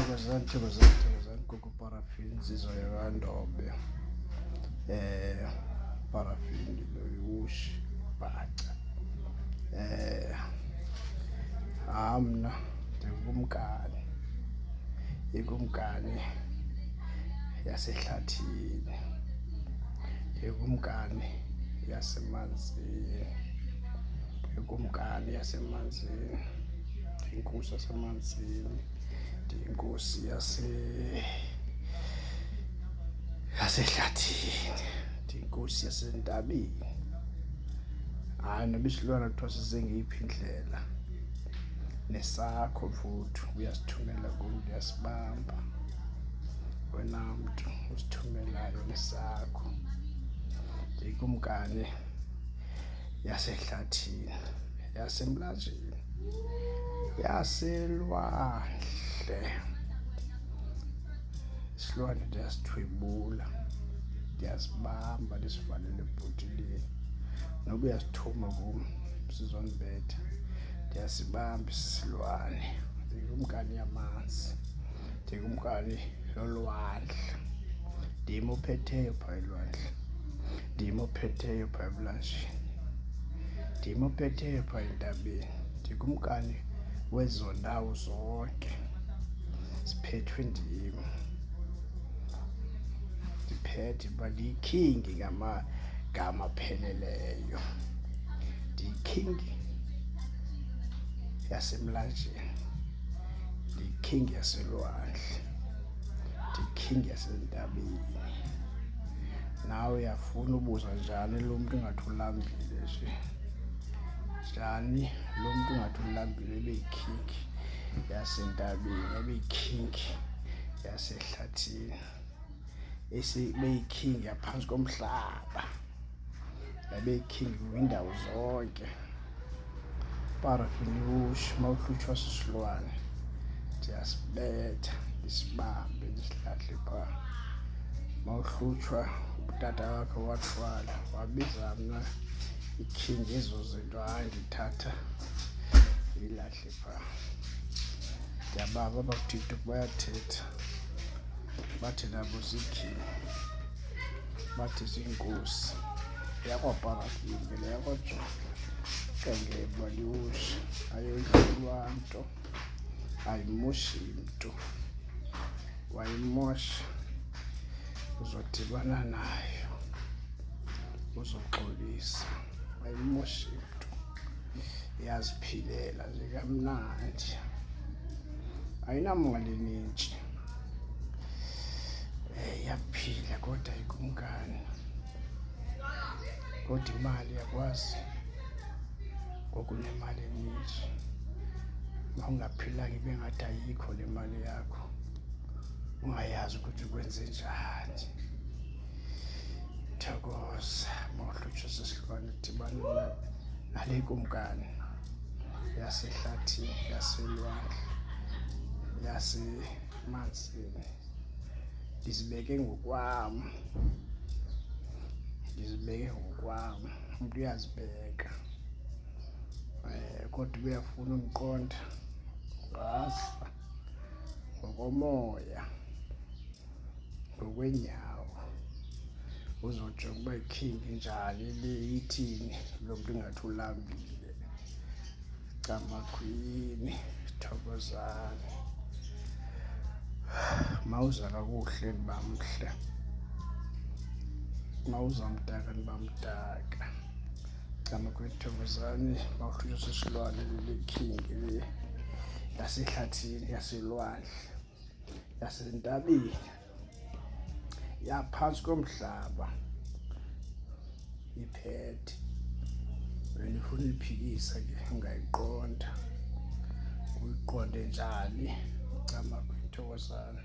Thokozani Gugu Paraffin Nsizwa yaKaNdobe. Paraffin loyushi bhaca. Mna ndingumkani. Ingumkani yasehlathini. Ingumkani yasemanzini. Ingumkani yasemanzini. Inkosi yasemanzini. Inkosi yasehlathini. Inkosi yasentabeni. Hayi noba isilwana kuthiwa sisengeyiphi indlela nesakho mfuthu uyasithumela kumntu uyasibamba. Wena mntu usithumelayo nesakho. Ndingumkani yasehlathini, yasemlanjeni, yaselwandle. Isilwane ndiyasithwebula, ndiyasibamba ndisivalele ebhotileni. Noba uyasithuma kum sizondibetha, ndiyasibamba isilwane. Ndingumkani yamanzi, ndingumkani yolwandle. Ndim ophetheyo phaa elwandle, ndim ophetheyo phaa emlanjeni, ndim ophetheyo phaa entabeni. Ndingumkani wezo ndawo zonke, ziphethwe ndim. Ndiphethe uba ndiyikhingi ngamagama apheleleyo. Ndiyikhingi yasemlanjeni, ndiyikhingi yaselwandle, ndiyikhingi yasentabeni. Nawe uyafuna ubuza njani lo mntu ingathi ulambile nje? Njani lo mntu ingathi ulambile ebeyikhingi yasentabeni, ebeyikhingi yasehlathini, ebeyikhingi yaphantsi komhlaba, ebeyikhingi kwiindawo zonke? Paraffin iwushi, mawuhlutshwa sisilwane ndiyasibetha ndisibambe ndisilahle phaa. Mawuhlutshwa utata wakho wathwala wabiza mna ikhingi ezo zinto, hayi ndithatha ndiyilahle phaa. Ndiyabava abakuTikTok bayathetha, bathi nabo ziikhingi, bathi ziinkosi. YakwaParaffin ke le yakwaJoni qengeba liwushi, ayohlulwa nto, ayimoshi mntu. Wayimosha uzodibana nayo, uzoxolisa. Ayimoshi mntu, iyaziphilela nje kamnandi, ayinamali enintshi. Iyaphila kodwa ayingumkani. Kodwa imali iyakwazi ngoku unemali eninji. Uma ungaphilanga ibe ngathi ayikho le mali yakho, ungayazi ukuthi ukwenze njani. Thokoza mawuhlutshwa sisilwane udibana nale kumkani yasehlathini, yaselwandle, yasemanzini. Ndizibeke ngokwam, ndizibeke ngokwam. Umntu uyazibeka, kodwa uba uyafuna undiqonda ungasa ngokomoya, ngokweenyawo, uzojonga uba ikhingi njani le, ithini lo mntu ingathi ulambile. Camakhwini, thokozani. Mawuza kakuhle ndibamhle, mawuza mdaka ndibamdaka. Camakhwini, thokozani. Mawuhlutshwa sisilwane likhingi le yasehlathini, yaselwandle, yasentabeni, yaphantsi komhlaba, iphethe. Wena ufuna uyiphikisa ke ungayiqonda, uyiqonde njani? Camakhwini, thokozani.